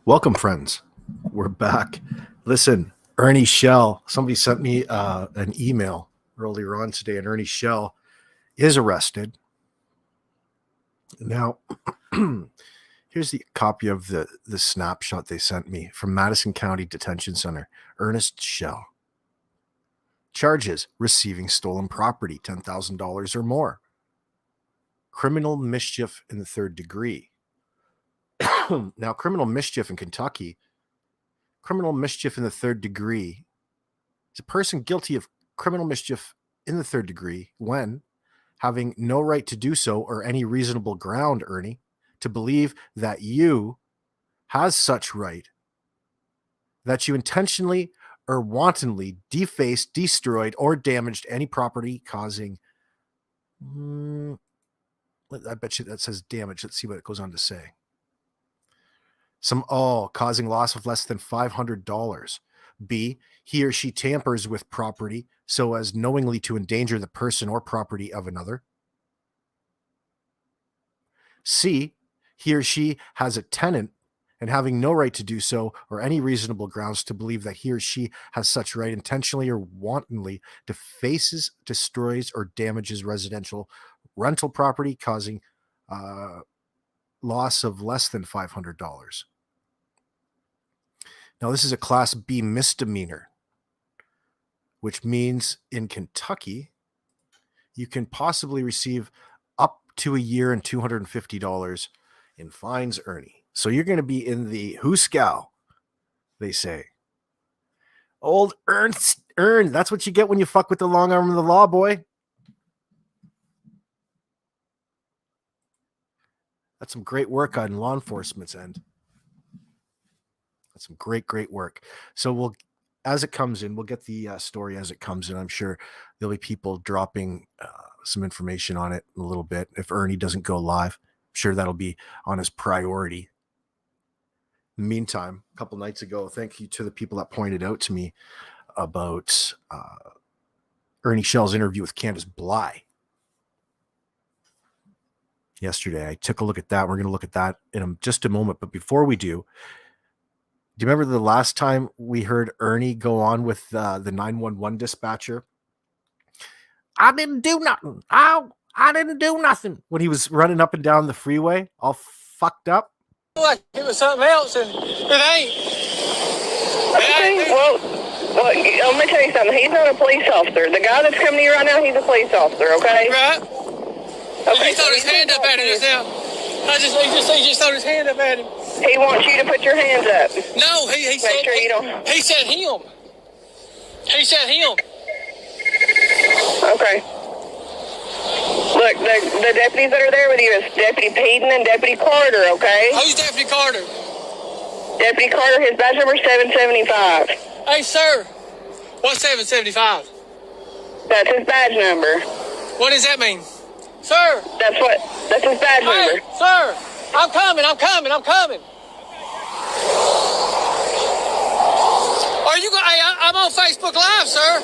Welcome, friends. We're back. Listen, Ernie Shell, somebody sent me an email earlier on today, and Ernie Shell is arrested. Now, here's the copy of the snapshot they sent me from Madison County Detention Center. Ernest Shell. Charges: receiving stolen property, $10,000 or more. Criminal mischief in the third degree. Now, criminal mischief in Kentucky, criminal mischief in the third degree is a person guilty of criminal mischief in the third degree when having no right to do so or any reasonable ground, Ernie, to believe that you has such right, that you intentionally or wantonly defaced, destroyed, or damaged any property causing, I bet you that says damage. Let's see what it goes on to say. Causing loss of less than $500. B, he or she tampers with property so as knowingly to endanger the person or property of another. C, he or she has a tenant and having no right to do so or any reasonable grounds to believe that he or she has such right, intentionally or wantonly defaces, destroys, or damages residential rental property causing loss of less than $500. Now, this is a Class B misdemeanor, which means in Kentucky, you can possibly receive up to a year and $250 in fines, Ernie. So you're going to be in the Hooskow, they say. Old Ern, that's what you get when you fuck with the long arm of the law, boy. That's some great work on law enforcement's end. That's some great work. So as it comes in, we'll get the story as it comes in. I'm sure there'll be people dropping some information on it in a little bit. If Ernie doesn't go live, I'm sure that'll be on his priority. In the meantime, a couple nights ago, thank you to the people that pointed out to me about Ernie Shell's interview with Candace Bly yesterday. I took a look at that. We're going to look at that in just a moment. But before we do you remember the last time we heard Ernie go on with the 911 dispatcher? I didn't do nothing. I didn't do nothing. When he was running up and down the freeway, all fucked up. Like it was something else, and it ain't. Well, let me tell you something. He's not a police officer. The guy that's coming to you right now, he's a police officer, okay? Right. Okay, he threw his hand up at him just now. He just threw his hand up at him. He wants you to put your hands up. No, he said Make sure you don't. He said him. He said him. Okay. Look, the deputies that are there with you is Deputy Peden and Deputy Carter, okay? Who's Deputy Carter? Deputy Carter, his badge number 775. Hey, sir. What's 775? That's his badge number. What does that mean? Sir. That's his badge number. Sir. I'm coming. Are you going? Hey, I'm on Facebook Live, sir.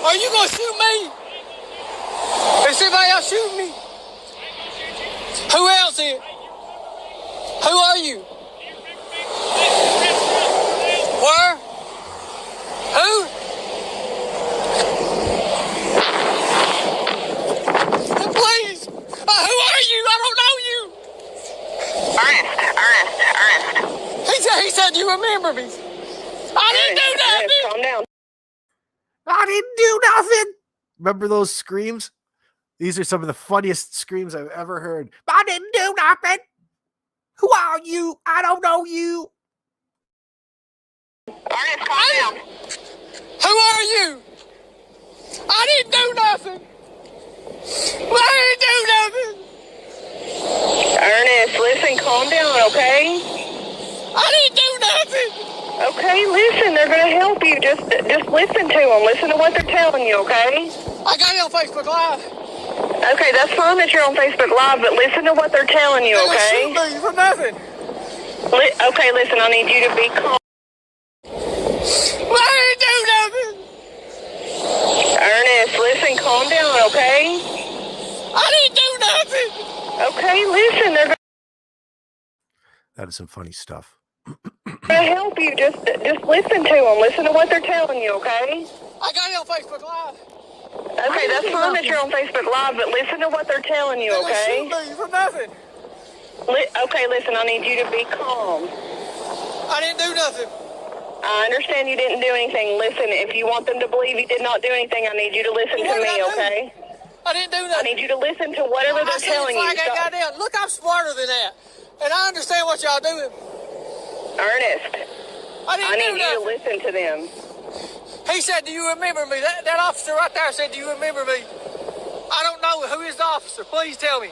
Are you going to shoot me? Is anybody else shooting me? Who else is? Who are you? Where? Who? Please. Who are you? I don't know you. Ernest. He said you remember me. I didn't do nothing. Ernest, calm down. I didn't do nothing. Remember those screams? These are some of the funniest screams I've ever heard. I didn't do nothing. Who are you? I don't know you. Ernest, calm down. Who are you? I didn't do nothing. I didn't do nothing. Ernest, listen, calm down, okay? I didn't do nothing. Okay, listen, they're going to help you. Just listen to them. Listen to what they're telling you, okay? I got it on Facebook Live. Okay, that's fine that you're on Facebook Live, but listen to what they're telling you, okay? They shoot me for nothing. Okay, listen, I need you to be calm. I didn't do nothing. Ernest, listen, calm down, okay? I didn't do nothing. Okay, listen, they're That is some funny stuff. to help you. Just listen to them. Listen to what they're telling you, okay? I got it on Facebook Live. Okay, that's fine that you're on Facebook Live, but listen to what they're telling you, They're okay? gonna shoot me for nothing. Okay, listen, I need you to be calm. I didn't do nothing. I understand you didn't do anything. Listen, if you want them to believe you did not do anything, I need you to listen to me, okay? I didn't do nothing. I need you to listen to whatever they're telling you. Goddamn, look, I'm smarter than that. And I understand what y'all doing. Ernest, I need you to listen to them. He said, do you remember me? That officer right there said, do you remember me? I don't know. Who is the officer? Please tell me.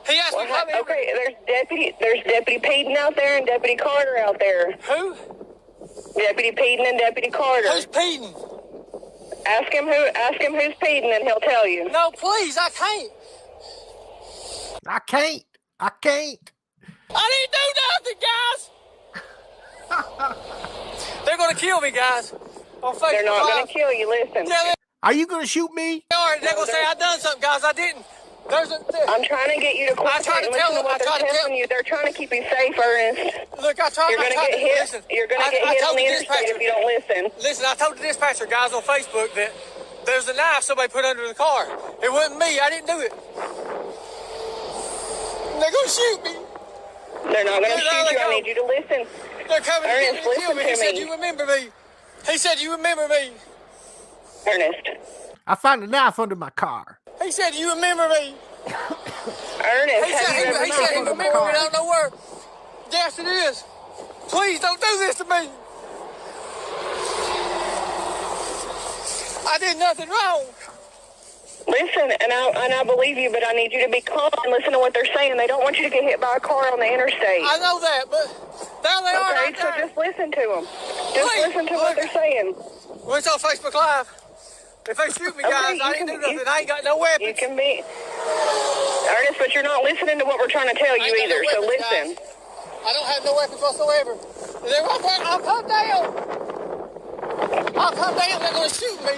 He asked me to come in. Okay, there's Deputy Peden out there and Deputy Carter out there. Who? Deputy Peden and Deputy Carter. Who's Peden? Ask him who's Peden and he'll tell you. No, please, I can't. I can't. I didn't do nothing, guys. They're going to kill me, guys. On Facebook They're not Live. going to kill you, listen. Yeah, Are you going to shoot me? they're going to say I done something, guys. I didn't. I'm trying to get you to quit and listen to what they're telling you. They're trying to keep you safe, Ernest. Look, You're going to get hit. Listen, You're going to get hit on the interstate if you don't listen. Listen, I told the dispatcher guys on Facebook that there's a knife somebody put under the car. It wasn't me. I didn't do it. They're going to shoot me. They're not going to shoot you. I need you to listen. They're coming Ernest, to kill me. He listen to said, me. you remember me. He said, you remember me. Ernest. I found a knife under my car. He said, you remember me. Ernest, He said, he remember me. I don't know where. Yes, it is. Please don't do this to me. I did nothing wrong. Listen, and I believe you, but I need you to be calm and listen to what they're saying. They don't want you to get hit by a car on the interstate. I know that, but there they are right Okay, so there. just listen to them. Just Please, listen to what they're saying. Well, it's on Facebook Live. If they shoot me, guys, Okay, I didn't do nothing. I ain't got no weapons. You can be... Ernest, but you're not listening to what we're trying to tell you I ain't got either, no so weapons, listen. guys. I don't have no weapons whatsoever. They're right there. I'll come down. I'll come down. They're going to shoot me.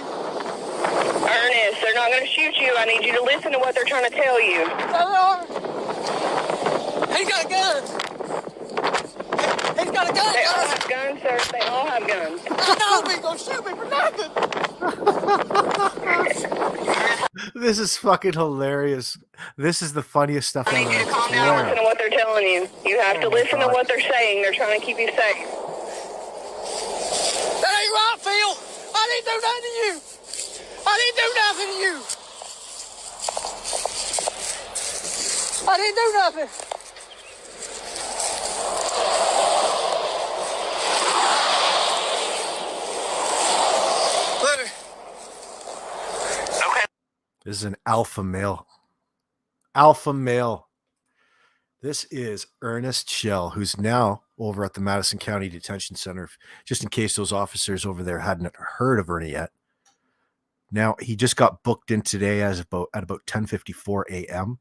Ernest, they're not going to shoot you. I need you to listen to what they're trying to tell you. There they are. He's got guns. He's got a gun, They all guys. have guns, sir. They all have guns. I know he's going to shoot me for nothing. This is fucking hilarious. This is the funniest stuff I ever. need you to I calm down and listen swear. to what they're telling you. You have to Oh my listen to God. what they're saying. They're trying to keep you safe. That ain't right, Phil. I didn't do nothing to you. I didn't do nothing to you. I didn't do nothing. Let me. Okay. This is an alpha male. Alpha male. This is Ernest Shell, who's now over at the Madison County Detention Center, just in case those officers over there hadn't heard of Ernie yet. Now, he just got booked in today at about 10:54 a.m.,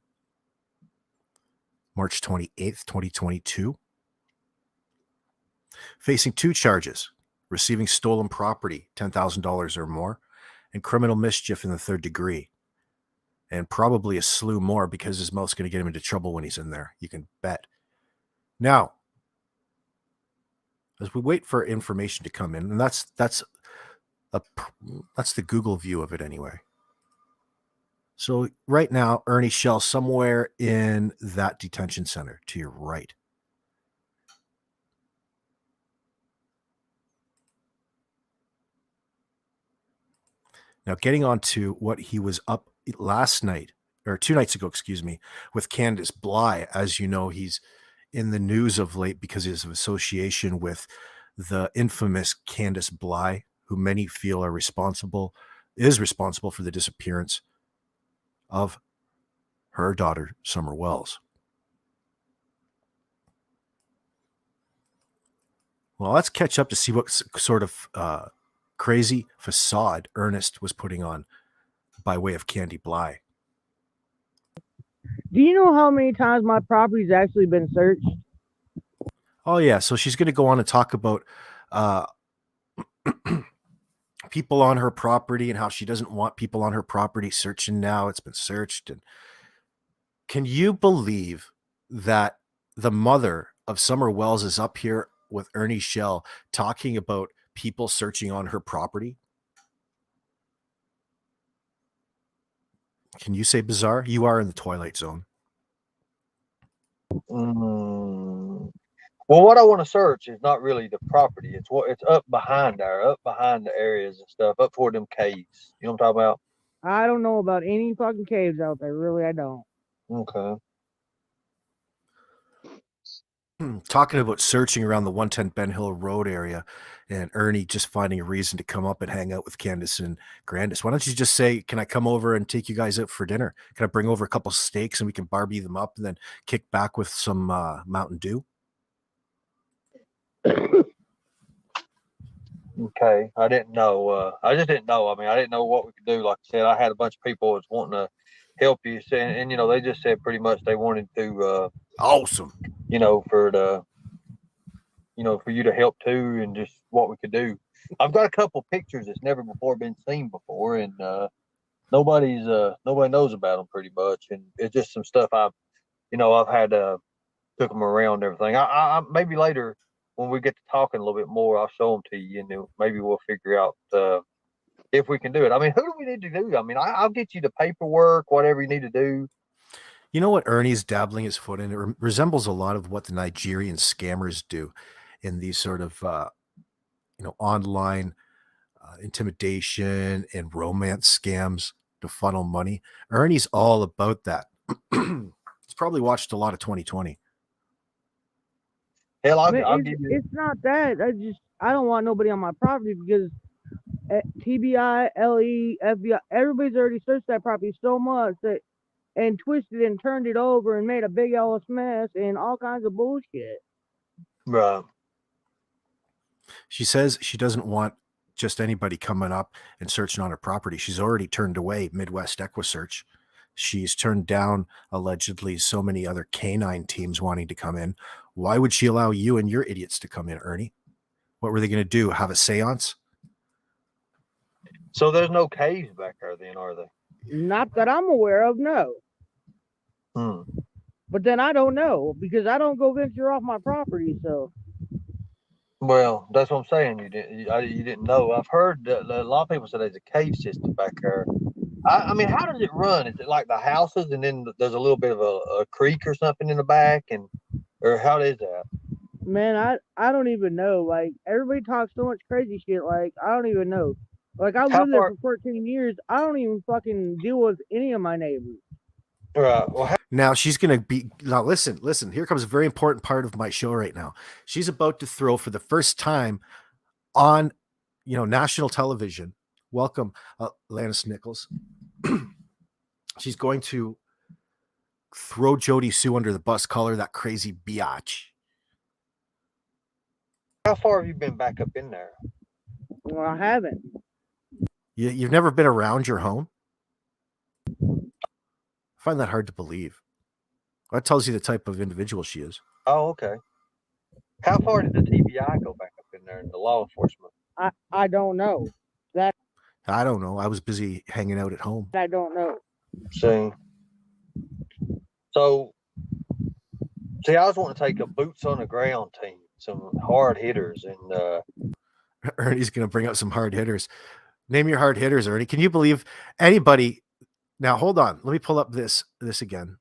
March 28th, 2022. Facing 2 charges, receiving stolen property, $10,000 or more, and criminal mischief in the 3rd degree. And probably a slew more because his mouth's going to get him into trouble when he's in there. You can bet. Now, as we wait for information to come in, and that's the Google view of it anyway. So right now, Ernie Shell somewhere in that detention center to your right. Now, getting on to what he was up last night, or 2 nights ago, excuse me, with Candace Bly. As you know, he's in the news of late because of his association with the infamous Candace Bly, who many feel is responsible for the disappearance of her daughter, Summer Wells. Well, let's catch up to see what sort of crazy facade Ernest was putting on by way of Candy Bly. Do you know how many times my property's actually been searched? Oh, yeah. So she's going to go on and talk about people on her property and how she doesn't want people on her property searching now. It's been searched. And can you believe that the mother of Summer Wells is up here with Ernie Shell talking about people searching on her property? Can you say bizarre? You are in the Twilight Zone. Well, what I want to search is not really the property. It's up behind the areas and stuff, up toward them caves. You know what I'm talking about? I don't know about any fucking caves out there. Really, I don't. Okay. Talking about searching around the 110 Ben Hill Road area and Ernie just finding a reason to come up and hang out with Candace and Grandis. Why don't you just say, can I come over and take you guys out for dinner? Can I bring over a couple steaks and we can barbie them up and then kick back with some Mountain Dew? Okay. I didn't know. I just didn't know. I mean, I didn't know what we could do. Like I said, I had a bunch of people that's wanting to help you. And they just said pretty much they wanted to, awesome. For you to help too, and just what we could do. I've got a couple pictures that's never before been seen before, and nobody knows about them pretty much. And it's just some stuff I've had took them around and everything. I maybe later when we get to talking a little bit more, I'll show them to you, and maybe we'll figure out if we can do it. I mean, who do we need to do? I mean, I'll get you the paperwork, whatever you need to do. You know what Ernie's dabbling his foot in? It resembles a lot of what the Nigerian scammers do in these sort of, online intimidation and romance scams to funnel money. Ernie's all about that. He's probably watched a lot of 2020. Hell, I'll Man, give you. it's not that. I don't want nobody on my property because TBI, LE, FBI, everybody's already searched that property so much and twisted and turned it over and made a big ass mess and all kinds of bullshit. Right. She says she doesn't want just anybody coming up and searching on her property. She's already turned away Midwest EquiSearch. She's turned down, allegedly, so many other canine teams wanting to come in. Why would she allow you and your idiots to come in, Ernie? What were they going to do? Have a seance? So there's no caves back there then, are there? Not that I'm aware of, no. But then I don't know because I don't go venture off my property, so. Well, that's what I'm saying. You didn't know. I've heard that a lot of people say there's a cave system back there. I mean, how does it run? Is it like the houses and then there's a little bit of a creek or something in the back, or how is that? Man, I don't even know. Like, everybody talks so much crazy shit. Like, I don't even know. Like, I've lived there for 14 years. I don't even fucking deal with any of my neighbors. Right. Well, now she's going to be, now listen, here comes a very important part of my show right now. She's about to throw for the first time on, national television. Welcome, Lannis Nichols. She's going to throw Jody Sue under the bus, call her that crazy biatch. How far have you been back up in there? Well, I haven't. You've never been around your home? I find that hard to believe. That tells you the type of individual she is. Oh, okay. How far did the TBI go back up in there and the law enforcement? I don't know. I don't know. I was busy hanging out at home. I don't know. See, I was wanting to take a boots on the ground team, some hard hitters, and Ernie's going to bring out some hard hitters. Name your hard hitters, Ernie. Can you believe anybody? Now, hold on. Let me pull up this again.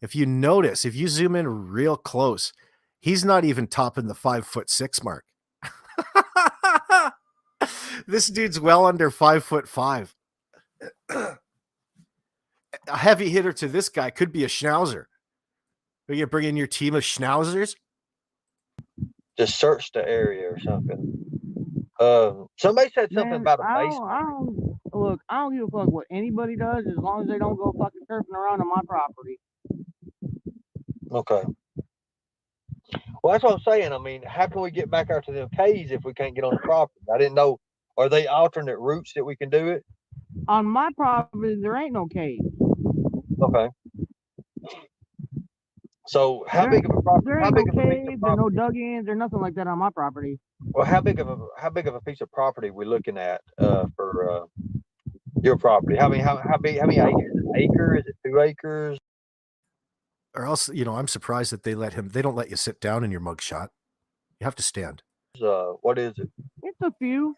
If you notice, if you zoom in real close, he's not even topping the 5'6" mark. This dude's well under 5'5". A heavy hitter to this guy could be a schnauzer. Are you bring in your team of schnauzers? Just search the area or something. Somebody said something about a basement. Look, I don't give a fuck what anybody does as long as they don't go fucking surfing around on my property. Okay. Well, that's what I'm saying. I mean, how can we get back out to them caves if we can't get on the property? I didn't know. Are they alternate routes that we can do it? On my property, there ain't no cave. Okay. So how big of a property? There ain't no caves or no dug-ins or nothing like that on my property. Well, how big of a piece of property we looking at for your property? How many acres? An acre? Is it 2 acres? Or else, I'm surprised that they don't let you sit down in your mugshot. You have to stand. What is it? It's a few.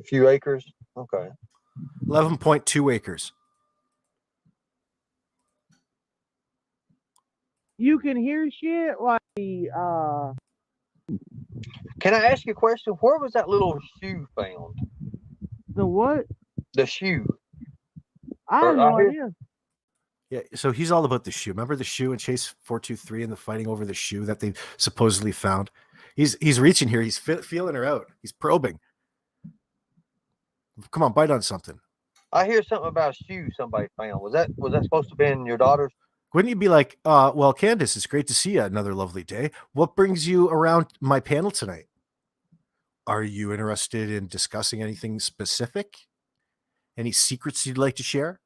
A few acres? Okay. 11.2 acres. You can hear shit like Can I ask you a question? Where was that little shoe found? the what? The shoe. I have no idea. Yeah, so he's all about the shoe. Remember the shoe in Chase 423 and the fighting over the shoe that they supposedly found? He's reaching here. He's feeling her out. He's probing. Come on, bite on something. I hear something about a shoe somebody found. Was that supposed to be in your daughter's? Wouldn't you be like, well, Candace, it's great to see you. Another lovely day. What brings you around my panel tonight? Are you interested in discussing anything specific? Any secrets you'd like to share?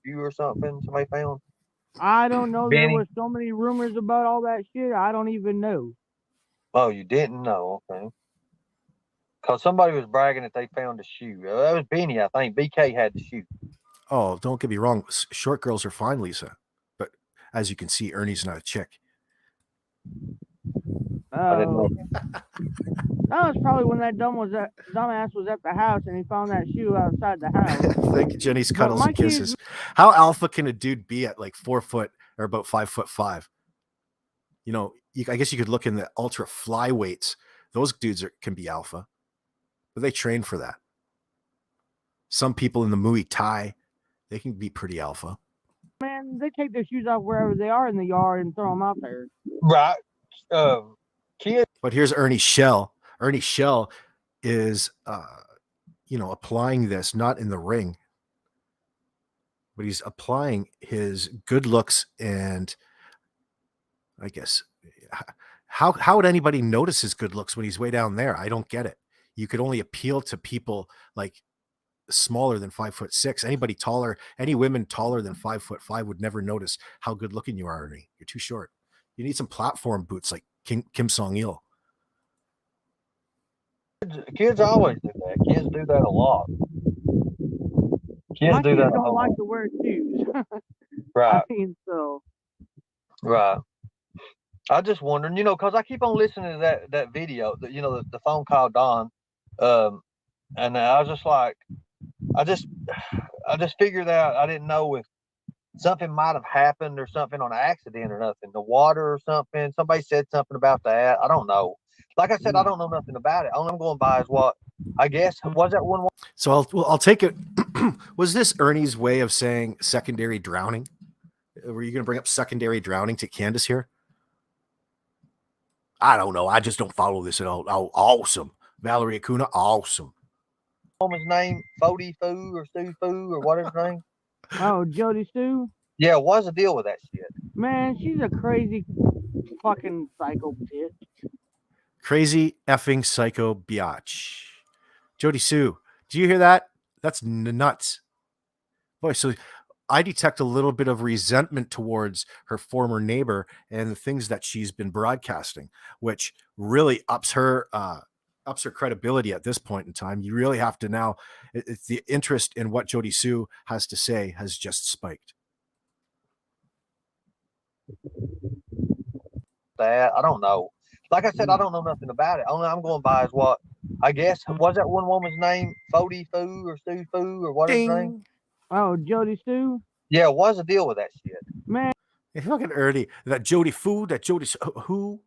Shoe or something somebody found? I don't know. Benny? There was so many rumors about all that shit. I don't even know. Oh, you didn't know? Okay. Because somebody was bragging that they found a shoe. That was Benny, I think. BK had the shoe. Oh, don't get me wrong. Short girls are fine, Lisa. But as you can see, Ernie's not a chick. I didn't know. That was probably when that dumbass was at the house and he found that shoe outside the house. Thank you, Jenny's But cuddles my and kisses. How alpha can a dude be at like 4 foot or about 5'5"? You know, I guess you could look in the ultra flyweights. Those dudes can be alpha, but they train for that. Some people in the Muay Thai, they can be pretty alpha. Man, they take their shoes off wherever they are in the yard and throw them out there. Right. Kids. But here's Ernie Shell. Ernie Shell is, applying this not in the ring, but he's applying his good looks and I guess how would anybody notice his good looks when he's way down there? I don't get it. You could only appeal to people like smaller than 5'6". Anybody taller, any women taller than 5'5" would never notice how good looking you are, Ernie. You're too short. You need some platform boots like Kim Song-il. Kids always do that. Kids do that a lot. Kids My do kids that. don't like to wear shoes. Right. I mean, so. Right. I just wondering, because I keep on listening to that video, the phone call Don, and I was just like, I just figured out I didn't know if something might have happened or something on an accident or nothing. The water or something. Somebody said something about that. I don't know. Like I said, I don't know nothing about it. All I'm going by is what I guess was that one. So I'll take it. Was this Ernie's way of saying secondary drowning? Were you going to bring up secondary drowning to Candace here? I don't know. I just don't follow this at all. Oh, awesome. Valerie Acuna, awesome. Woman's name, Fody Foo or Sue Foo or whatever her name. Oh, Jody Sue? Yeah, what's the deal with that shit? Man, she's a crazy fucking psycho bitch. Crazy effing psycho biatch. Jody Sue, do you hear that? That's nuts. Boy, so I detect a little bit of resentment towards her former neighbor and the things that she's been broadcasting, which really ups her credibility at this point in time. You really have to now, it's the interest in what Jody Sue has to say has just spiked. That I don't know. Like I said, I don't know nothing about it. Only I'm going by is what I guess was that one woman's name, Fody Foo or Sue Foo or whatever her name. Oh, Jody Sue? Yeah, what's the deal with that shit? Man. Hey, look at Ernie. That Jody Foo, that Jody who?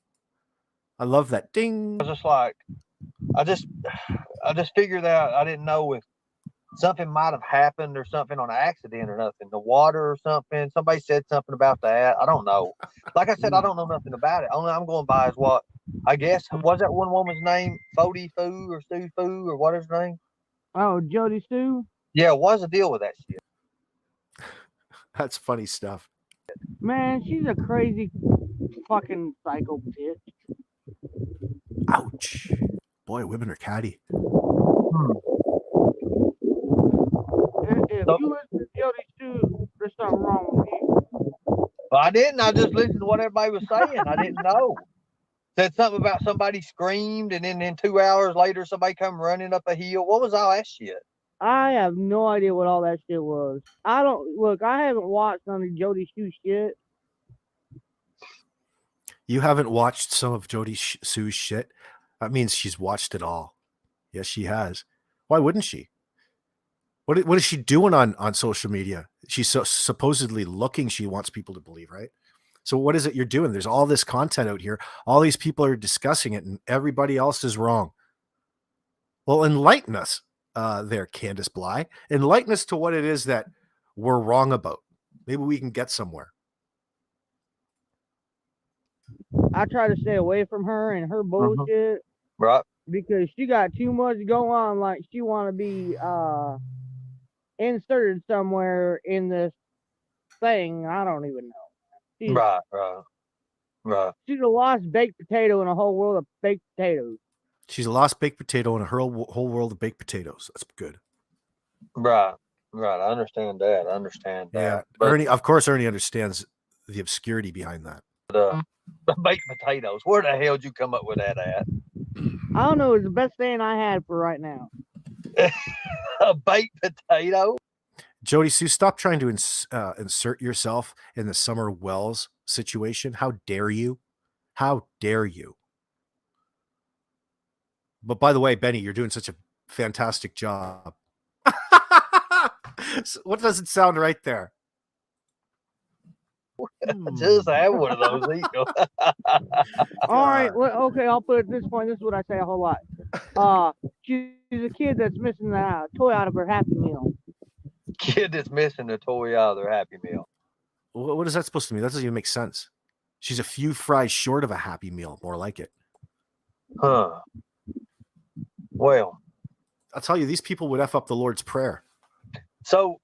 I love that ding. I was just like, I just figured out I didn't know if something might have happened or something on an accident or nothing. The water or something. Somebody said something about that. I don't know. Like I said, I don't know nothing about it. Only I'm going by is what I guess was that one woman's name, Fody Foo or Sue Foo or whatever her name. Oh, Jody Sue? Yeah, what's the deal with that shit? That's funny stuff. Man, she's a crazy fucking psycho bitch. Ouch. Boy, women are catty. If you listen to Jody Sue, there's something wrong with you. I didn't. I just listened to what everybody was saying. I didn't know. Said something about somebody screamed, and then 2 hours later, somebody come running up a hill. What was all that shit? I have no idea what all that shit was. I haven't watched none of Jody Sue shit. You haven't watched some of Jody Sue's shit? That means she's watched it all. Yes, she has. Why wouldn't she? What is she doing on social media? She's supposedly looking. She wants people to believe, right? So what is it you're doing? There's all this content out here. All these people are discussing it, and everybody else is wrong. Well, enlighten us, there, Candace Bly. Enlighten us to what it is that we're wrong about. Maybe we can get somewhere. I try to stay away from her and her bullshit Right. because she got too much going on. Like she want to be inserted somewhere in this thing. I don't even know. Right. She's a lost baked potato in a whole world of baked potatoes. She's a lost baked potato in a whole world of baked potatoes. That's good. Right. I understand that. Yeah, But Ernie. Of course, Ernie understands the obscurity behind that. the baked potatoes. Where the hell did you come up with that at? I don't know. It's the best thing I had for right now. A baked potato? Jody Sue, stop trying to insert yourself in the Summer Wells situation. How dare you? How dare you? But by the way, Benny, you're doing such a fantastic job. What does it sound right there? Just have one of those. Eagle. All right. Well, okay. I'll put it at this point. This is what I say a whole lot. She's a kid that's missing the toy out of her Happy Meal. Kid that's missing a toy out of their Happy Meal. What is that supposed to mean? That doesn't even make sense. She's a few fries short of a Happy Meal, more like it. Huh. Well, I'll tell you, these people would F up the Lord's Prayer. so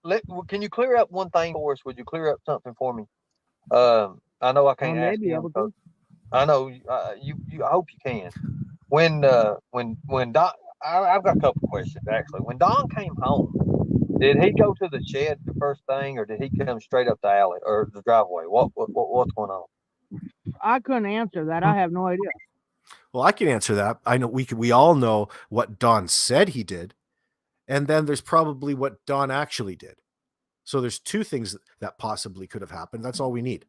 can you clear up one thing for us? Would you clear up something for me? I know I can't ask you. I know you. I hope you can. When Don, I've got a couple questions actually. When Don came home, did he go to the shed the first thing, or did he come straight up the alley or the driveway? What's going on? I couldn't answer that. I have no idea. Well, I can answer that. I know we all know what Don said he did, and then there's probably what Don actually did. So there's two things that possibly could have happened. That's all we need.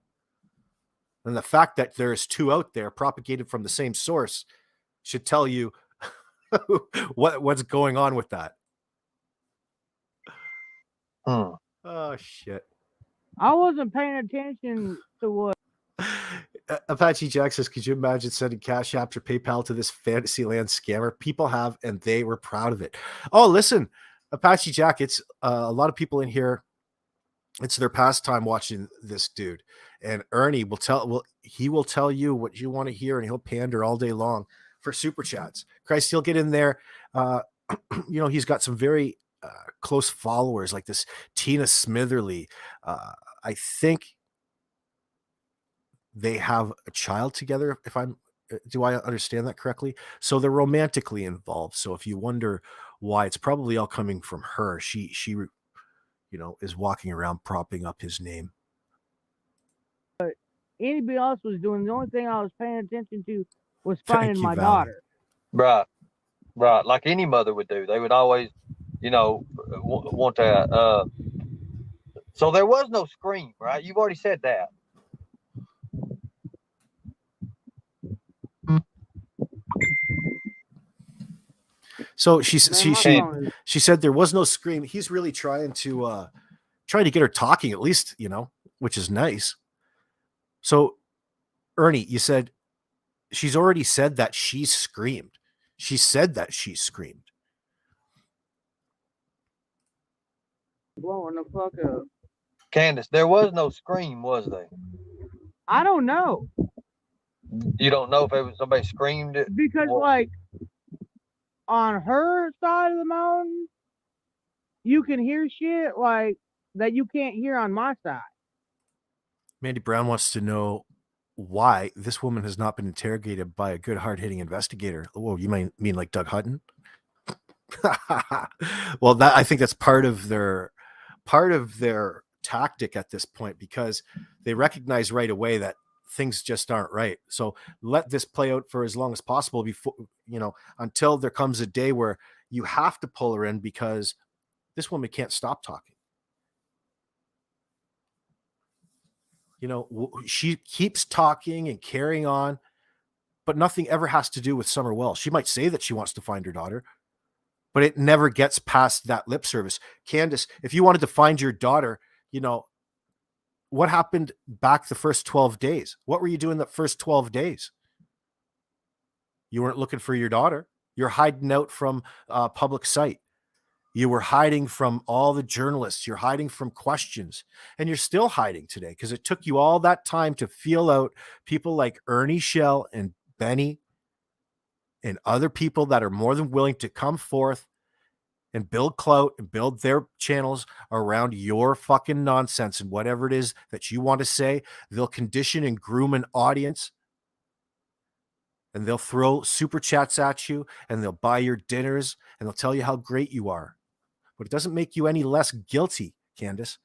And the fact that there's two out there propagated from the same source should tell you what's going on with that. Oh shit. I wasn't paying attention to what Apache Jack says, could you imagine sending Cash App or PayPal to this Fantasyland scammer? People have, and they were proud of it. Oh, listen, Apache Jack, it's a lot of people in here. It's their pastime watching this dude. And Ernie will tell you what you want to hear, and he'll pander all day long for super chats. Christ, he'll get in there. He's got some very close followers like this Tina Smitherly. I think they have a child together, do I understand that correctly? So they're romantically involved. So if you wonder why, it's probably all coming from her. She is walking around propping up his name. Anybody else was doing. The only thing I was paying attention to was finding my daughter. Right. Like any mother would do. They would always, want to. So there was no scream, right? You've already said that. So she said there was no scream. He's really trying to get her talking, at least, which is nice. So, Ernie, you said she's already said that she screamed. She said that she screamed. Blowing the fuck up. Candace, there was no scream, was there? I don't know. You don't know if it was somebody screamed it? Because, on her side of the mountain, you can hear shit like that you can't hear on my side. Mandy Brown wants to know why this woman has not been interrogated by a good, hard-hitting investigator. Oh, you might mean like Doug Hutton? Well, I think that's part of their tactic at this point, because they recognize right away that things just aren't right. So let this play out for as long as possible before, until there comes a day where you have to pull her in, because this woman can't stop talking. She keeps talking and carrying on, but nothing ever has to do with Summer Wells. She might say that she wants to find her daughter, but it never gets past that lip service. Candace, if you wanted to find your daughter, what happened back the first 12 days? What were you doing the first 12 days? You weren't looking for your daughter. You're hiding out from public sight. You were hiding from all the journalists. You're hiding from questions. And you're still hiding today because it took you all that time to feel out people like Ernie Shell and Benny and other people that are more than willing to come forth and build clout and build their channels around your fucking nonsense and whatever it is that you want to say. They'll condition and groom an audience, and they'll throw super chats at you, and they'll buy your dinners, and they'll tell you how great you are. But it doesn't make you any less guilty, Candace.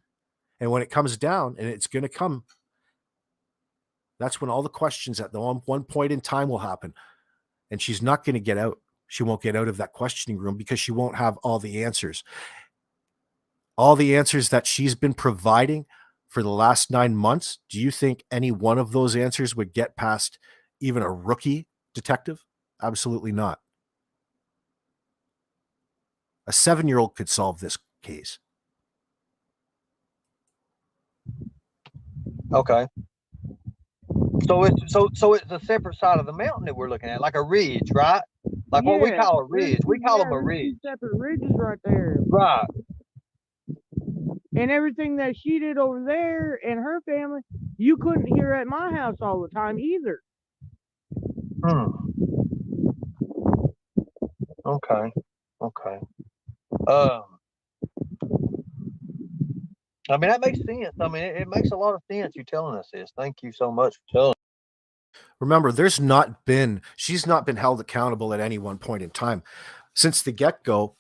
And when it comes down, and it's going to come, that's when all the questions at the one point in time will happen. And she's not going to get out. She won't get out of that questioning room because she won't have all the answers. All the answers that she's been providing for the last 9 months, do you think any one of those answers would get past even a rookie detective? Absolutely not. A 7-year-old could solve this case. Okay. So it's a separate side of the mountain that we're looking at, like a ridge, right? Like what we call a ridge. We call them a ridge. Separate ridges right there. Right. And everything that she did over there and her family, you couldn't hear at my house all the time either. Okay. I mean, that makes sense. I mean, it makes a lot of sense you telling us this. Thank you so much for telling. Remember, she's not been held accountable at any one point in time. Since the get-go,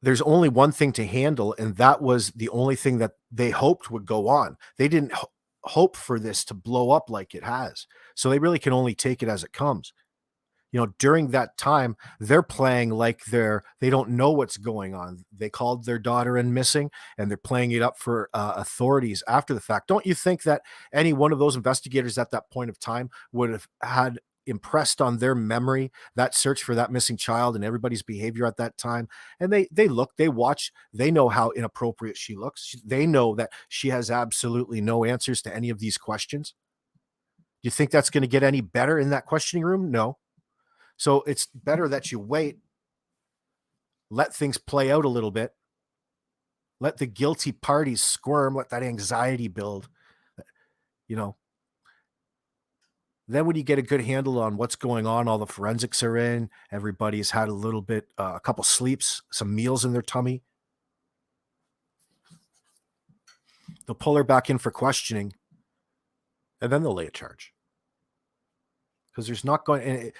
there's only one thing to handle, and that was the only thing that they hoped would go on. They didn't hope for this to blow up like it has. So they really can only take it as it comes. During that time, they're playing like they don't know what's going on. They called their daughter in missing, and they're playing it up for authorities after the fact. Don't you think that any one of those investigators at that point of time would have had impressed on their memory that search for that missing child and everybody's behavior at that time? And they look, they watch, they know how inappropriate she looks. They know that she has absolutely no answers to any of these questions. Do you think that's going to get any better in that questioning room? No. So it's better that you wait, let things play out a little bit, let the guilty parties squirm, let that anxiety build. Then when you get a good handle on what's going on, all the forensics are in, everybody's had a couple sleeps, some meals in their tummy. They'll pull her back in for questioning, and then they'll lay a charge. Because there's not going,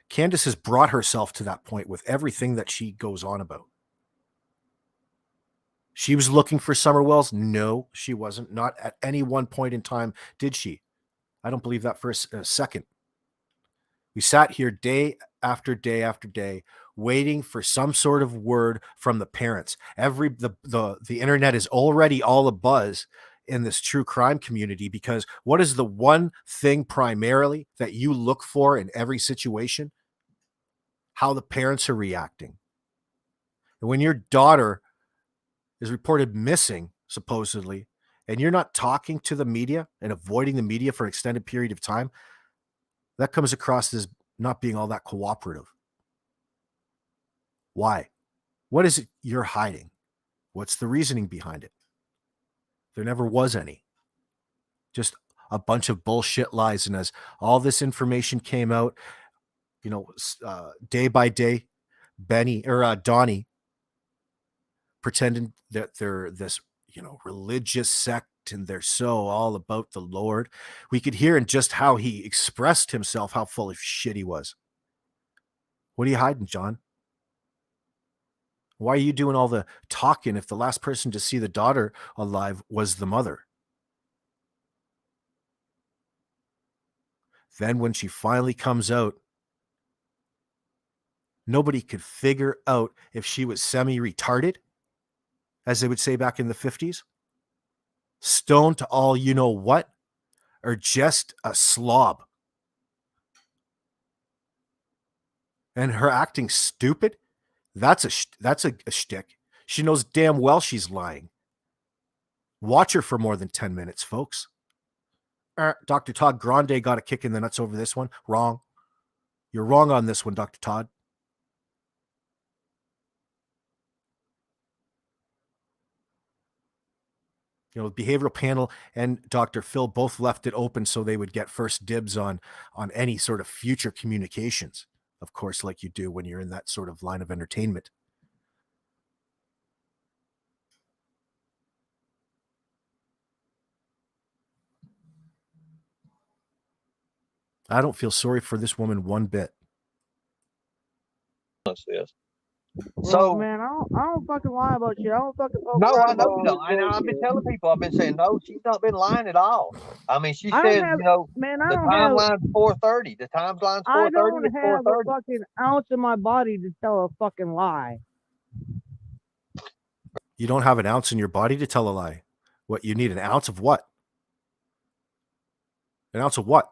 Candace has brought herself to that point with everything that she goes on about. She was looking for Summer Wells. No, she wasn't. Not at any one point in time did she. I don't believe that for a second. We sat here day after day after day waiting for some sort of word from the parents. The internet is already all abuzz in this true crime community, because what is the one thing primarily that you look for in every situation? How the parents are reacting. And when your daughter is reported missing, supposedly, and you're not talking to the media and avoiding the media for an extended period of time, that comes across as not being all that cooperative. Why? What is it you're hiding? What's the reasoning behind it? There never was any. Just a bunch of bullshit lies. And as all this information came out, day by day, Donnie pretending that they're this, religious sect and they're so all about the Lord. We could hear in just how he expressed himself, how full of shit he was. What are you hiding, John? Why are you doing all the talking if the last person to see the daughter alive was the mother? Then when she finally comes out, nobody could figure out if she was semi-retarded, as they would say back in the 50s. Stoned to all you know what. are just a slob. And her acting stupid, that's a shtick. She knows damn well she's lying. Watch her for more than 10 minutes, folks. Dr. Todd Grande got a kick in the nuts over this one. Wrong. You're wrong on this one, Dr. Todd. You know, the behavioral panel and Dr. Phil both left it open so they would get first dibs on any sort of future communications. Of course, like you do when you're in that sort of line of entertainment. I don't feel sorry for this woman one bit. Yes. Well, So man, I don't fucking lie about shit. I don't fucking poke no, around I know about you don't. all I know. this I've been bullshit. telling people. I've been saying no. She's not been lying at all. I mean, she I don't said, have, you know, man, I the don't have, timeline's 4:30. The timeline's I 4:30. don't It's have a 4:30. fucking ounce in my body to tell a fucking lie. You don't have an ounce in your body to tell a lie. What you need, an ounce of what? An ounce of what?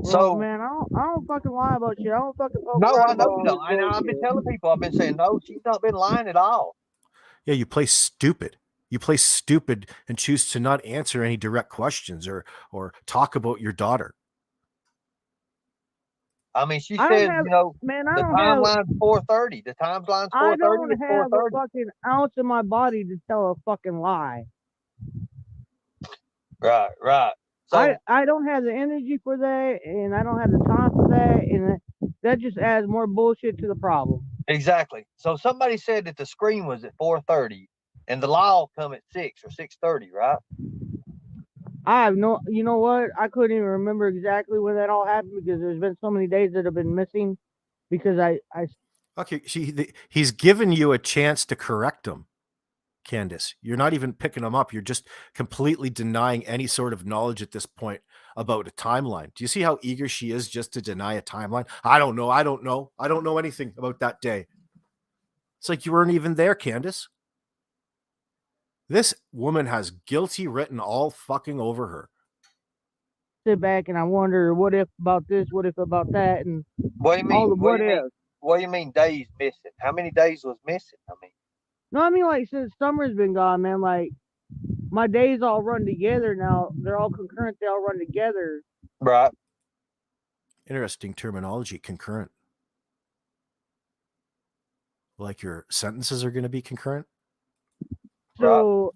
So Well, man, I don't fucking lie about shit. I don't fucking poke no, around I know about you all don't. this I know. I've been bullshit. telling people. I've been saying no. She's not been lying at all. Yeah, you play stupid. You play stupid and choose to not answer any direct questions or talk about your daughter. I mean, she I don't said, have, you know, man, I the don't have, timeline's 4:30. The timeline's 4:30. I don't It's have a 4:30. fucking ounce in my body to tell a fucking lie. Right, right. So I don't have the energy for that, and I don't have the time for that, and that just adds more bullshit to the problem. exactly. So somebody said that the screen was at 4:30, and the law come at 6 or 6:30, right? I have no, you know what? I couldn't even remember exactly when that all happened because there's been so many days that have been missing because I Okay, he's given you a chance to correct him, Candace. You're not even picking him up. You're just completely denying any sort of knowledge at this point about a timeline. Do you see how eager she is just to deny a timeline? I don't know. I don't know. I don't know anything about that day. It's like you weren't even there, Candace. This woman has guilty written all fucking over her. sit back and I wonder what if about this, what if about that, and What do you mean? all the What what do you mean? ifs. What do you mean days missing? How many days was missing? I mean, No, I mean like since summer's been gone, man, like my days all run together now. They're all concurrent. They all run together. right. Interesting terminology, concurrent. Like your sentences are going to be concurrent? So,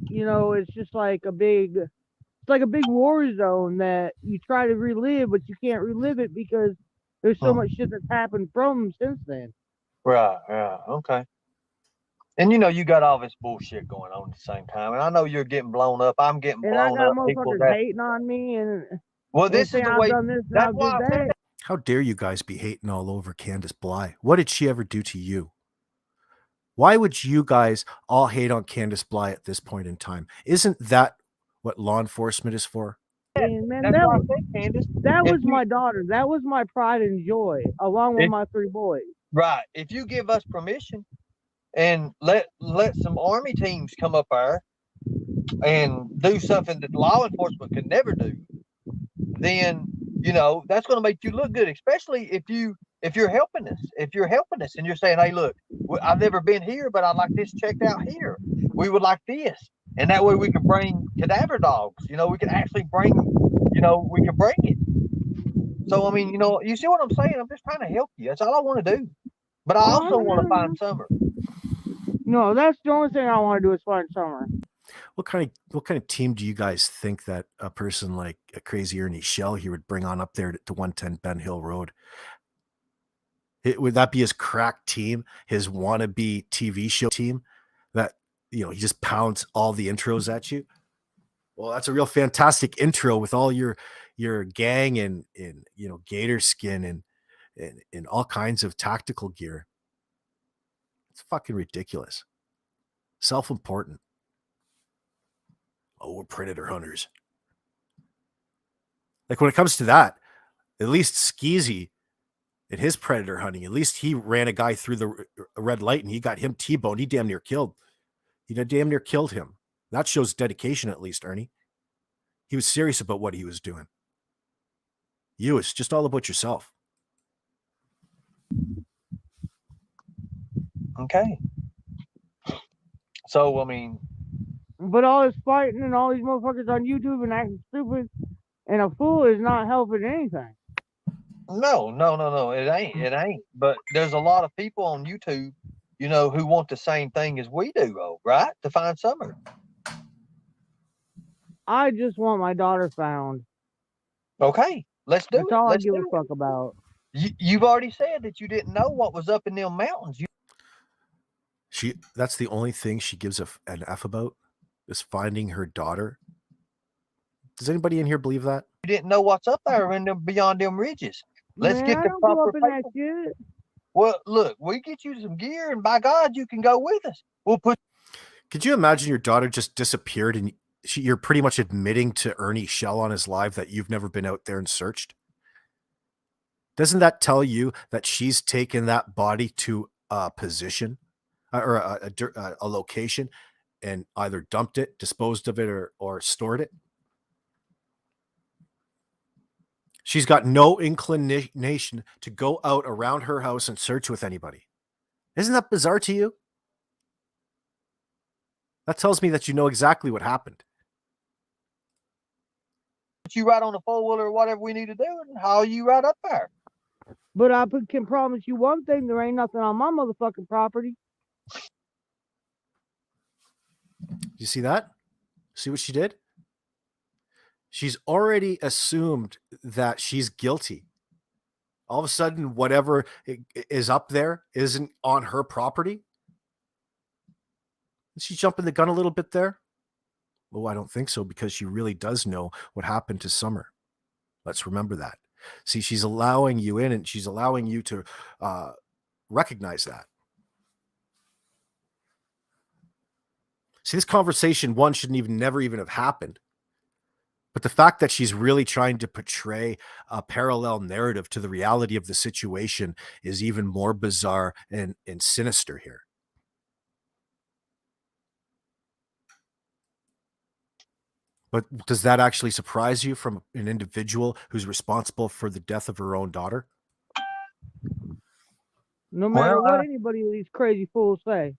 you know, it's just like a big, it's like a big war zone that you try to relive, but you can't relive it because there's so much shit that's happened from since then. Right, right. Okay. And you know, you got all this bullshit going on at the same time. And I know you're getting blown up. I'm getting And I blown got up. People motherfuckers that, hating on me and well, this is saying the I've way. done this and That's I've why did I said that. that. How dare you guys be hating all over Candace Bly? What did she ever do to you? Why would you guys all hate on Candace Bly at this point in time? Isn't that what law enforcement is for? And man, That's that why I was, said, Candace. that if was you- my daughter. That was my pride and joy, along with If- my 3 boys. Right. If you give us permission and let some army teams come up there and do something that law enforcement could never do, then you know that's going to make you look good, especially if you're helping us. If you're helping us and you're saying, "Hey, look, I've never been here, but I'd like this checked out here. We would like this," and that way we can bring cadaver dogs. You know, we can actually bring. You know, we can bring it. So I mean, you know, you see what I'm saying? I'm just trying to help you. That's all I want to do. But I also want to find Summer. No, that's the only thing I want to do is find Summer. What kind of team do you guys think that a person like a crazy Ernie Shell here would bring on up there to 110 Ben Hill Road? Would that be his crack team, his wannabe TV show team that, you know, he just pounds all the intros at you? Well, that's a real fantastic intro with all your gang and you know, gator skin and all kinds of tactical gear. It's fucking ridiculous. Self-important. Oh, we're predator hunters. Like when it comes to that, at least Skeezy in his predator hunting, at least he ran a guy through the red light and he got him T-boned. He damn near killed. He damn near killed him. That shows dedication, at least, Ernie. He was serious about what he was doing. You, it's just all about yourself. Okay. So, I mean, But all this fighting and all these motherfuckers on YouTube and acting stupid and a fool is not helping anything. no. It ain't. But there's a lot of people on YouTube, you know, who want the same thing as we do, though, right? To find Summer. I just want my daughter found. Okay, let's do That's it. all I Let's give a do fuck about. it. You've already said that you didn't know what was up in them mountains. That's the only thing she gives an F about, is finding her daughter. Does anybody in here believe that? You didn't know what's up there in them beyond them ridges. Let's Man, get I the don't go proper up in that paper. shit. Well, look, we get you some gear, and by God, you can go with us. We'll put. Could you imagine your daughter just disappeared and you're pretty much admitting to Ernie Shell on his live that you've never been out there and searched? Doesn't that tell you that she's taken that body to a position or a location and either dumped it, disposed of it, or stored it? She's got no inclination to go out around her house and search with anybody. Isn't that bizarre to you? That tells me that you know exactly what happened. You right on the four-wheeler or whatever we need to do and haul you right up there. But I can promise you one thing: there ain't nothing on my motherfucking property. You see that? See what she did? She's already assumed that she's guilty. All of a sudden, whatever is up there isn't on her property. Is she jumping the gun a little bit there? Well, I don't think so, because she really does know what happened to Summer. Let's remember that. See, she's allowing you in, and she's allowing you to recognize that. See, this conversation, one, shouldn't never even have happened. But the fact that she's really trying to portray a parallel narrative to the reality of the situation is even more bizarre and sinister here. But does that actually surprise you from an individual who's responsible for the death of her own daughter? No matter Well, what anybody of these crazy fools say.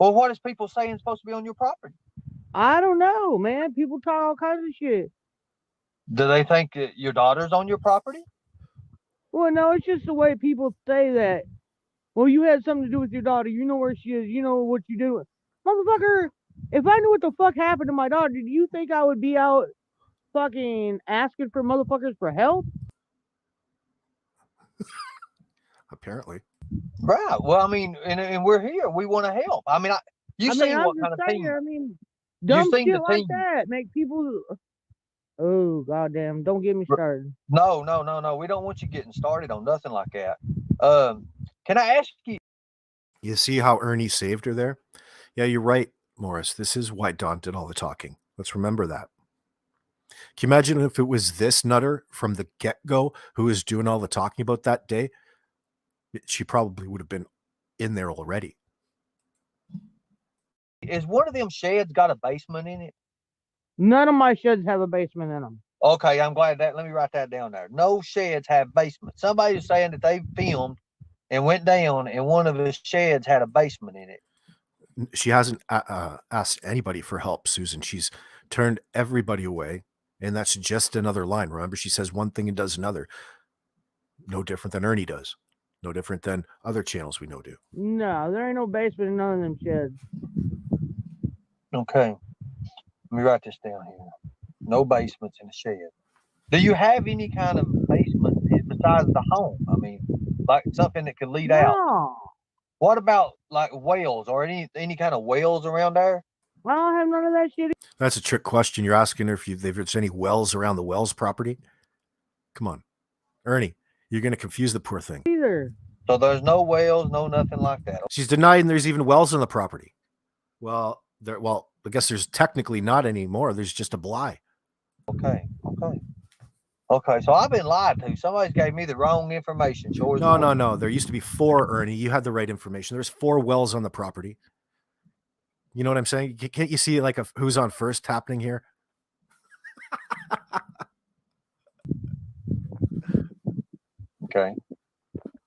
Well, what is people saying supposed to be on your property? I don't know, man. People talk all kinds of shit. Do they think that your daughter's on your property? Well, no, it's just the way people say that. Well, you had something to do with your daughter. You know where she is. You know what you do. Motherfucker, if I knew what the fuck happened to my daughter, do you think I would be out fucking asking for motherfuckers for help? Apparently. Right. Well, I mean, and we're here. We want to help. I mean, you see I'm what just kind of saying, team. I mean, dumb seen shit the like team. that make people. Oh, goddamn. Don't get me started. No. We don't want you getting started on nothing like that. Can I ask you? You see how Ernie saved her there? Yeah, you're right, Morris. This is why Don did all the talking. Let's remember that. Can you imagine if it was this nutter from the get-go who was doing all the talking about that day? She probably would have been in there already. Is one of them sheds got a basement in it? None of my sheds have a basement in them. Okay, I'm glad that. Let me write that down there. No sheds have basements. Somebody's saying that they filmed and went down, and one of the sheds had a basement in it. She hasn't asked anybody for help, Susan. She's turned everybody away, and that's just another line. Remember, she says one thing and does another. No different than Ernie does. No different than other channels we know do. No, there ain't no basement in none of them sheds. Okay. Let me write this down here. No basements in the shed. Do you have any kind of basement besides the home? I mean, like something that could lead out. No. What about like wells or any kind of wells around there? I don't have none of that shit. That's a trick question. You're asking her if there's any wells around the Wells property. Come on, Ernie, you're going to confuse the poor thing. Either. So there's no wells, no nothing like that. She's denying there's even wells on the property. Well, I guess there's technically not anymore. There's just a bly. Okay. So I've been lied to. Somebody's gave me the wrong information. Sure. No. There used to be 4, Ernie. You had the right information. There's 4 wells on the property. You know what I'm saying? Can't you see like a who's on first happening here? Okay.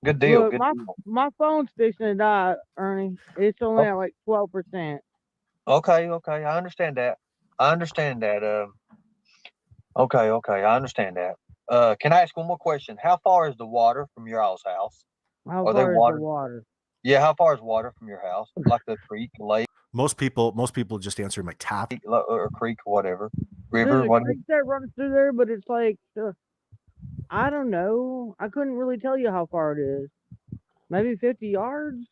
Good deal. Look, Good deal. my phone's fixing to die, Ernie. It's only at like 12%. Okay. I understand that. Okay. I understand that. Can I ask one more question? How far is the water from your all's house? How Are there far is water? the water? Yeah, how far is water from your house? Like the creek, lake, Most people just answer my tap. or creek, or whatever, river, There's a whatever. creek that runs through there, but it's like, I don't know. I couldn't really tell you how far it is. Maybe 50 yards?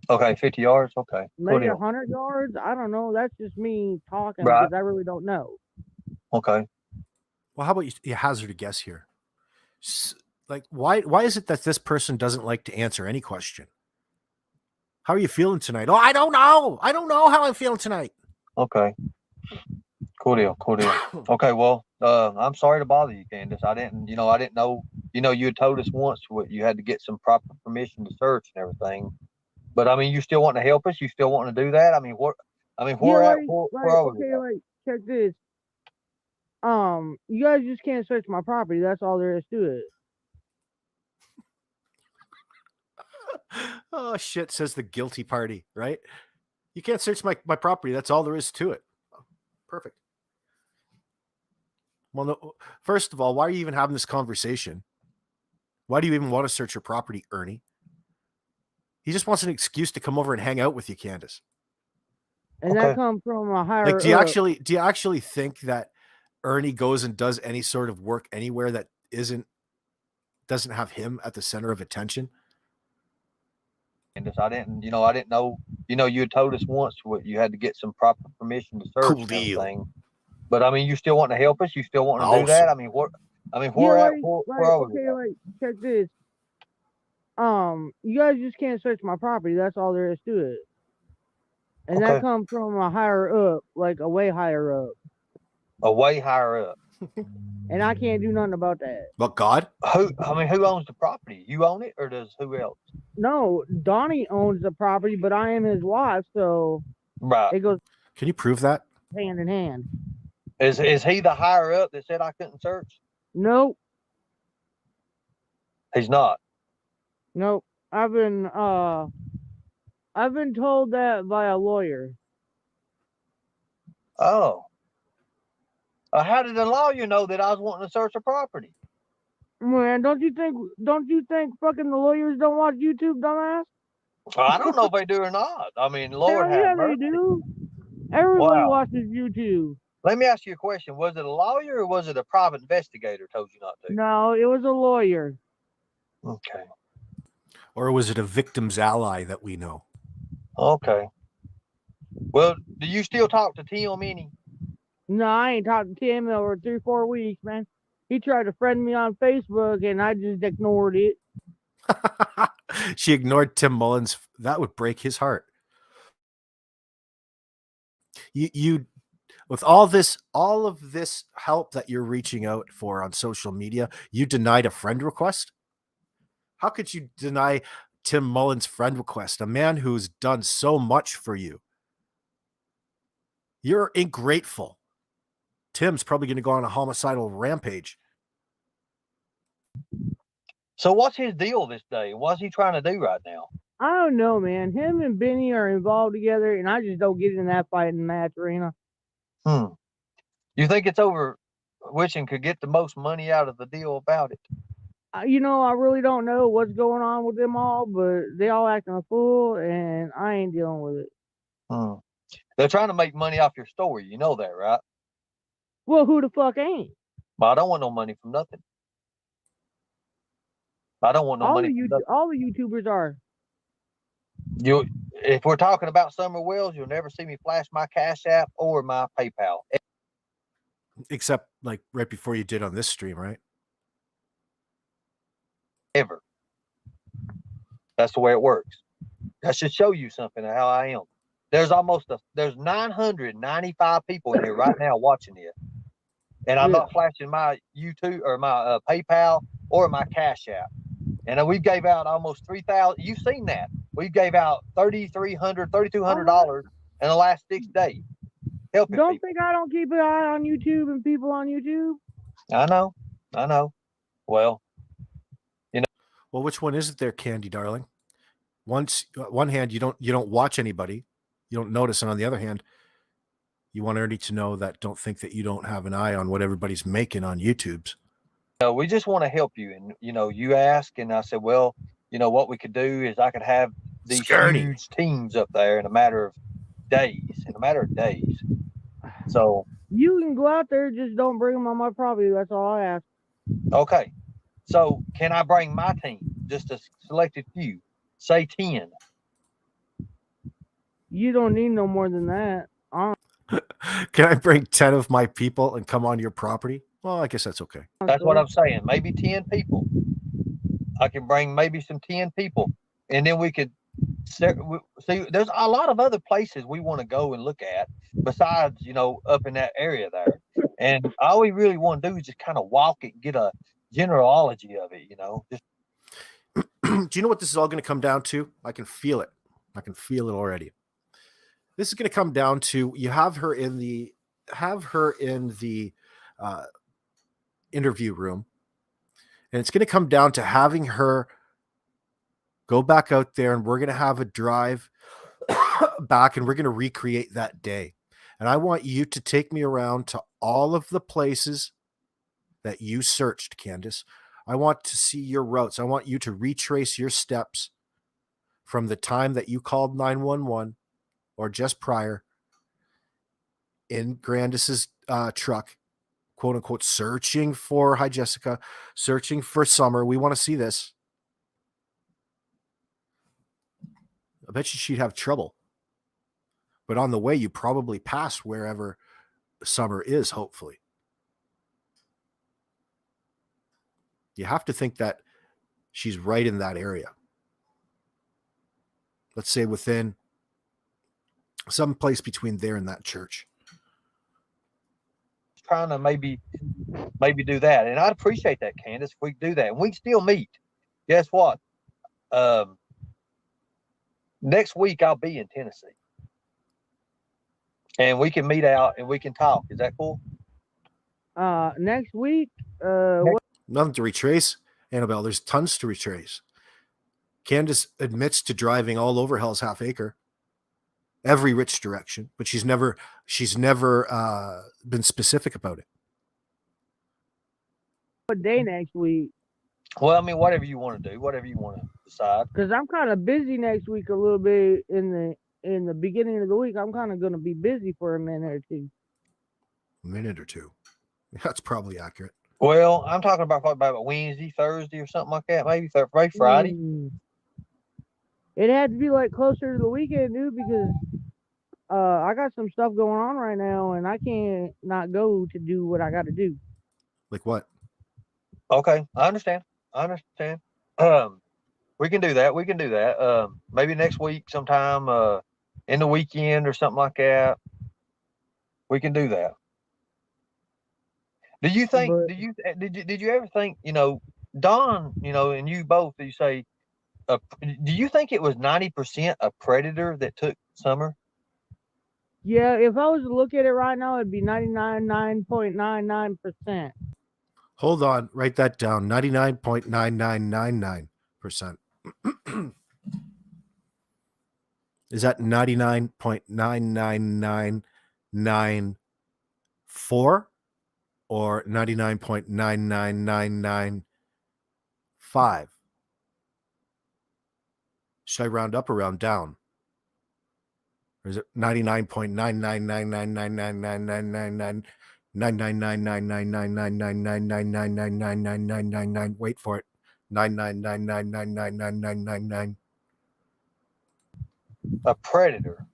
Okay, 50 yards. Okay, cool Maybe deal. 100 yards? I don't know. That's just me talking Right. because I really don't know. Okay. Well, how about you hazard a guess here? Like, why is it that this person doesn't like to answer any question? How are you feeling tonight? Oh, I don't know. I don't know how I'm feeling tonight. Okay. Cool deal. Okay, well, I'm sorry to bother you, Candace. I didn't know. You had told us once what you had to get some proper permission to search and everything. But I mean, you still want to help us? You still want to do that? I mean, where are we? Okay, like, check this. You guys just can't search my property. That's all there is to it. Oh shit, says the guilty party, right? You can't search my property. That's all there is to it. Perfect. Well, no, first of all, why are you even having this conversation? Why do you even want to search your property, Ernie? He just wants an excuse to come over and hang out with you, Candace. And that comes from a higher. Like, do you actually think that Ernie goes and does any sort of work anywhere that doesn't have him at the center of attention? Candace, I didn't know. You had told us once what you had to get some proper permission to search Cool deal. and everything. But I mean, you still want to help us? You still want to do that? I mean, where are we? Okay, like, check this. You guys just can't search my property. That's all there is to it. And that comes from a higher up, like a way higher up. A way higher up. And I can't do nothing about that. But God? Who owns the property? You own it, or does who else? No, Donnie owns the property, but I am his wife, so right. It goes. Can you prove that? Hand in hand. Is he the higher up that said I couldn't search? Nope. He's not. Nope. I've been told that by a lawyer. Oh. How did the lawyer know that I was wanting to search a property? Man, don't you think fucking the lawyers don't watch YouTube, dumbass? Well, I don't know if they do or not. I mean, Lord Hell yeah, have mercy. they do. Everybody watches YouTube. Let me ask you a question. Was it a lawyer or was it a private investigator told you not to? No, it was a lawyer. Okay. Or was it a victim's ally that we know? Okay. Well, do you still talk to Tim any? No, I ain't talked to Tim over 3-4 weeks, man. He tried to friend me on Facebook, and I just ignored it. She ignored Tim Mullins. That would break his heart. You with all of this help that you're reaching out for on social media, you denied a friend request? How could you deny Tim Mullins' friend request, a man who's done so much for you? You're ingrateful. Tim's probably going to go on a homicidal rampage. So what's his deal this day? What's he trying to do right now? I don't know, man. Him and Benny are involved together, and I just don't get in that fighting match arena. You think it's over which one could get the most money out of the deal about it? I really don't know what's going on with them all, but they all acting a fool, and I ain't dealing with it. They're trying to make money off your story. You know that, right? Well, who the fuck ain't? But I don't want no money from nothing. I don't want no money from nothing. All the YouTubers are. If we're talking about Summer Wells, you'll never see me flash my Cash App or my PayPal. Except like right before you did on this stream, right? Ever. That's the way it works. That should show you something of how I am. There's 995 people in here right now watching it. And I'm not flashing my YouTube or my PayPal or my Cash App. And we gave out almost 3,000. You've seen that. We gave out $3,200 an elastic day. Helping Don't people. think I don't keep an eye on YouTube and people on YouTube. I know. Well, Well, which one is it there, Candy darling? One hand you don't watch anybody, you don't notice, and on the other hand, you want Ernie to know that don't think that you don't have an eye on what everybody's making on YouTube's. we just want to help you. And, you ask, and I said, well, what we could do is I could have these Ernie. huge teams up there in a matter of days. So, You can go out there, just don't bring them on my property. That's all I ask. okay. So can I bring my team, just a selected few, say 10? You don't need no more than that. Can I bring 10 of my people and come on your property? Well, I guess that's okay. That's what I'm saying. Maybe 10 people. I can bring maybe some 10 people, and then we could see. There's a lot of other places we want to go and look at besides, up in that area there. And all we really want to do is just kind of walk it, get a generology of it. Just Do you know what this is all going to come down to? I can feel it. I can feel it already. This is going to come down to you have her in the interview room, and it's going to come down to having her go back out there, and we're going to have a drive back, and we're going to recreate that day. And I want you to take me around to all of the places that you searched, Candace. I want to see your routes. I want you to retrace your steps from the time that you called 911 or just prior in Grandis's truck, quote unquote, searching for Hi Jessica, searching for Summer. We want to see this. I bet you she'd have trouble. But on the way, you probably passed wherever Summer is, hopefully. You have to think that she's right in that area. Let's say within some place between there and that church. trying to maybe do that. And I'd appreciate that, Candace, if we could do that. And we can still meet. Guess what? Next week I'll be in Tennessee. And we can meet out and we can talk. Is that cool? Next week, Nothing to retrace, Annabelle. There's tons to retrace. Candace admits to driving all over Hell's Half Acre, every which direction, but she's never been specific about it. what day next week? Well, I mean, whatever you want to do, whatever you want to decide. Because I'm kind of busy next week a little bit in the beginning of the week. I'm kind of going to be busy for a minute or two. A minute or two. That's probably accurate. Well, I'm talking about Wednesday, Thursday, or something like that. Maybe Friday. It had to be like closer to the weekend, dude, because I got some stuff going on right now, and I can't not go to do what I got to do. Like what? Okay, I understand. We can do that. Maybe next week sometime in the weekend or something like that. We can do that. Do you think? Did you ever think? Don. And you both. You say. Do you think it was 90% a predator that took Summer? Yeah, if I was to look at it right now, it'd be 99.99%. Hold on, write that down. 99.9999%. Is that 99.99994 or 99.99995? Should I round up or round down? Or is it 99.99999999999999999999999? Wait for it. 9999999999. A predator.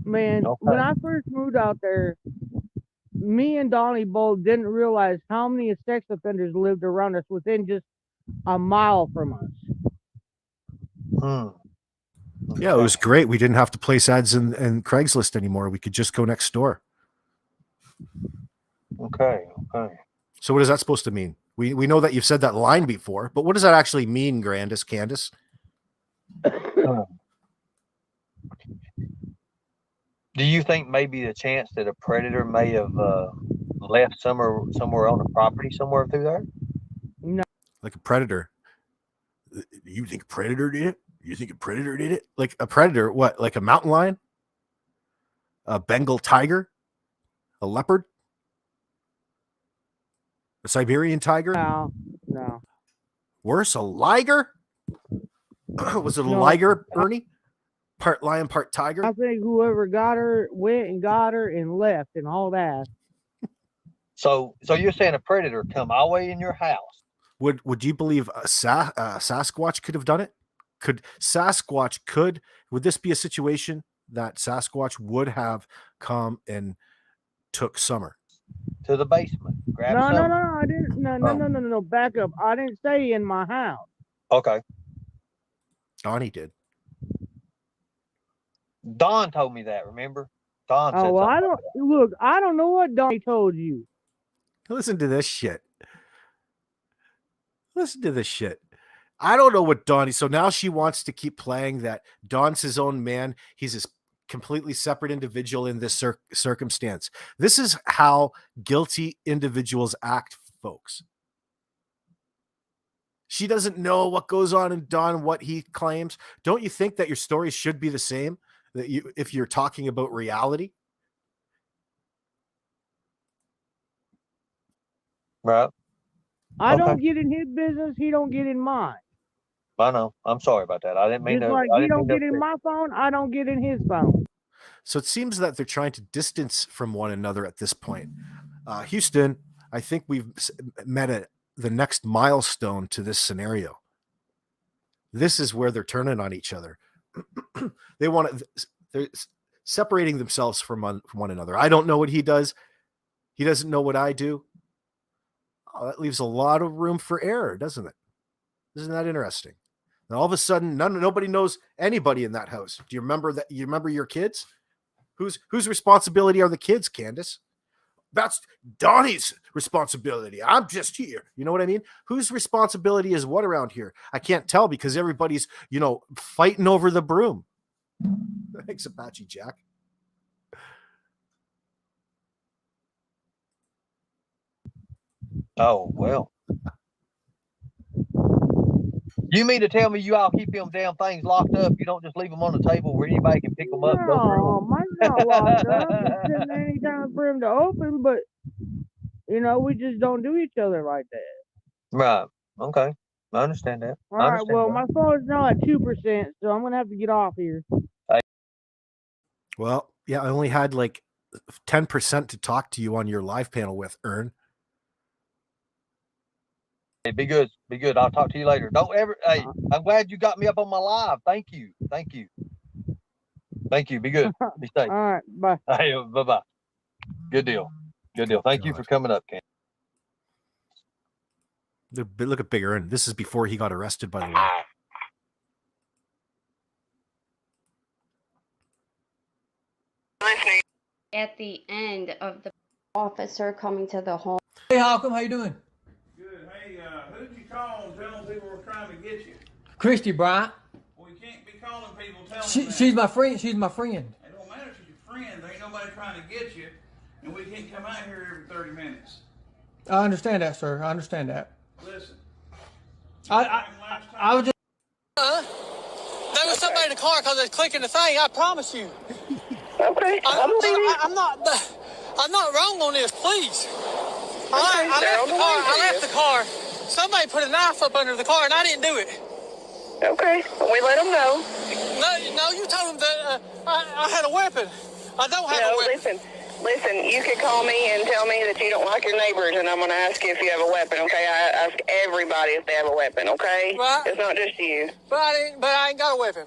Man, Okay. when I first moved out there, me and Donnie both didn't realize how many sex offenders lived around us within just a mile from us. Yeah, it was great. We didn't have to place ads in Craigslist anymore. We could just go next door. Okay. So what is that supposed to mean? We know that you've said that line before, but what does that actually mean, Candace? Do you think maybe the chance that a predator may have left somewhere on the property somewhere through there? No, Like a predator. You think a predator did it? You think a predator did it? Like a predator, what? Like a mountain lion? A Bengal tiger? A leopard? A Siberian tiger? no. Worse, a liger? Was it a No. liger, Ernie? Part lion, part tiger? I think whoever got her went and got her and left and all that. So you're saying a predator come all the way in your house? Would you believe a Sasquatch could have done it? Would this be a situation that Sasquatch would have come and took Summer To the basement. Grab No, something? I didn't. No. Back up. I didn't say in my house. Okay. Donnie did. Don told me that, remember? Don said Oh well, something. I don't know what Donnie told you. Listen to this shit. I don't know what Donnie. So now she wants to keep playing that Don's his own man. He's a completely separate individual in this circumstance. This is how guilty individuals act, folks. She doesn't know what goes on in Don, what he claims. Don't you think that your story should be the same? That if you're talking about reality? Right. I Okay. don't get in his business. He don't get in mine. I know. I'm sorry about that. I didn't mean Just to. like I he didn't don't mean to get in my phone, I don't get in his phone. So it seems that they're trying to distance from one another at this point. Houston, I think we've met the next milestone to this scenario. This is where they're turning on each other. They're separating themselves from one another. I don't know what he does. He doesn't know what I do. That leaves a lot of room for error, doesn't it? Isn't that interesting? And all of a sudden, nobody knows anybody in that house. Do you remember that? You remember your kids? Whose responsibility are the kids, Candace? That's Donnie's responsibility. I'm just here. You know what I mean? Whose responsibility is what around here? I can't tell because everybody's, fighting over the broom. Thanks, Apache Jack. Oh, well. You mean to tell me you all keep them damn things locked up? You don't just leave them on the table where anybody can pick them up and go through No, them? mine's not locked up. It's sitting there anytime for him to open, but we just don't do each other like that. Right. Okay. I understand that. All right. Well, my phone's now at 2%, so I'm gonna have to get off here. Well, yeah, I only had like 10% to talk to you on your live panel with, Ern. Hey, be good. Be good. I'll talk to you later. Don't ever. Hey, I'm glad you got me up on my live. Thank you. Thank you. Thank you. Be good. Be safe. All right. Bye. Hey, bye-bye. Good deal. Good deal. Thank you for coming up, Ken. Look at Big Ern. This is before he got arrested, by the way. At the end of the officer coming to the home. Hey, Holcomb, how you doing? Good. Hey, who'd you call and tell them people were trying to get you? Christy Bryant. Well, you can't be calling people telling them that. She's my friend. She's my friend. It don't matter if she's your friend. There ain't nobody trying to get you, and we can't come out here every 30 minutes. I understand that, sir. I understand that. Listen. I was just. There was somebody in the car because it's clicking the thing. I promise you. Okay. I'm not wrong on this. Please. I left the car. Somebody put a knife up under the car, and I didn't do it. Okay. We let them know. No, you told them that I had a weapon. I don't have a weapon. Listen, you could call me and tell me that you don't like your neighbors, and I'm going to ask you if you have a weapon, okay? I ask everybody if they have a weapon, okay? Right. It's not just you. But I ain't got a weapon.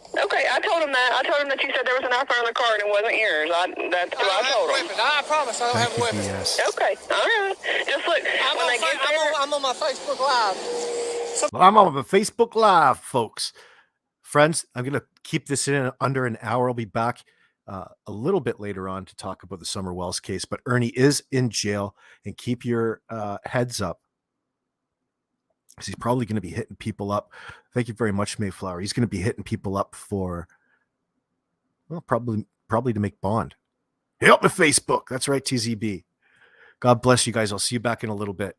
Okay, I told him that. I told him that you said there was an knife under the car and it wasn't yours. That's what I told him. I promise I don't have a weapon. Yes. Okay, all right. Just look, I'm on my Facebook Live. Well, I'm on my Facebook Live, folks. Friends, I'm going to keep this in under an hour. I'll be back a little bit later on to talk about the Summer Wells case, but Ernie is in jail, and keep your heads up. He's probably going to be hitting people up. Thank you very much, Mayflower. He's going to be hitting people up for Well, probably to make bond. Help me Facebook. That's right, TZB. God bless you guys. I'll see you back in a little bit.